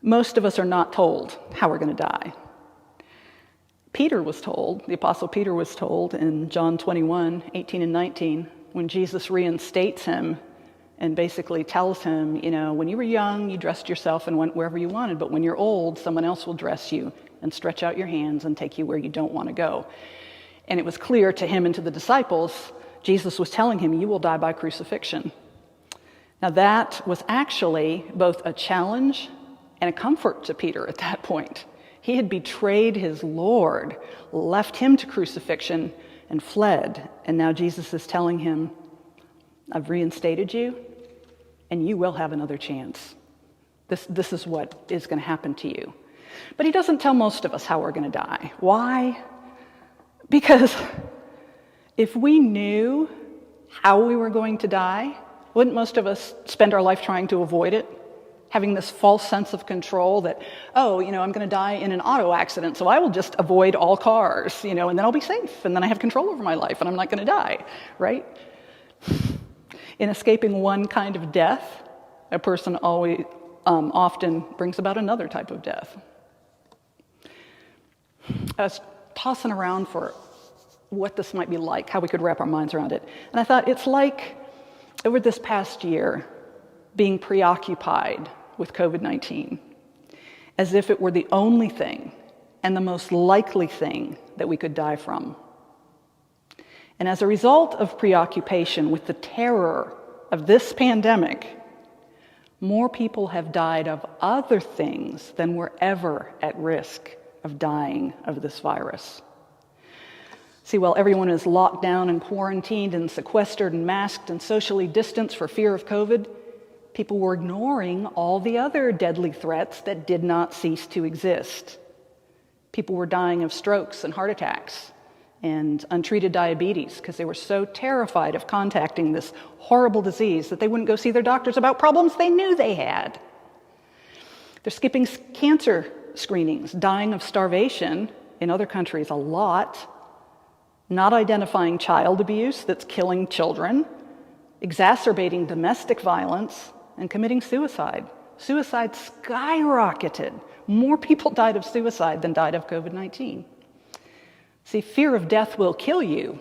Most of us are not told how we're going to die. Peter was told, the Apostle Peter was told in John 21, 18 and 19, when Jesus reinstates him and basically tells him, when you were young, you dressed yourself and went wherever you wanted, but when you're old, someone else will dress you and stretch out your hands and take you where you don't want to go. And it was clear to him and to the disciples, Jesus was telling him, you will die by crucifixion. Now that was actually both a challenge and a comfort to Peter at that point. He had betrayed his Lord, left him to crucifixion, and fled. And now Jesus is telling him, I've reinstated you, and you will have another chance. This is what is going to happen to you. But he doesn't tell most of us how we're going to die. Why? Because if we knew how we were going to die, wouldn't most of us spend our life trying to avoid it? Having this false sense of control that, I'm going to die in an auto accident, so I will just avoid all cars, and then I'll be safe, and then I have control over my life, and I'm not going to die, right? In escaping one kind of death, a person always often brings about another type of death. I was tossing around for what this might be like, how we could wrap our minds around it. And I thought it's like, over this past year, being preoccupied with COVID-19, as if it were the only thing and the most likely thing that we could die from. And as a result of preoccupation with the terror of this pandemic, more people have died of other things than were ever at risk of dying of this virus. See, while everyone is locked down and quarantined and sequestered and masked and socially distanced for fear of COVID, people were ignoring all the other deadly threats that did not cease to exist. People were dying of strokes and heart attacks and untreated diabetes because they were so terrified of contacting this horrible disease that they wouldn't go see their doctors about problems they knew they had. They're skipping cancer screenings, dying of starvation in other countries a lot, not identifying child abuse that's killing children, exacerbating domestic violence, and committing suicide. Suicide skyrocketed. More people died of suicide than died of COVID-19. See, fear of death will kill you,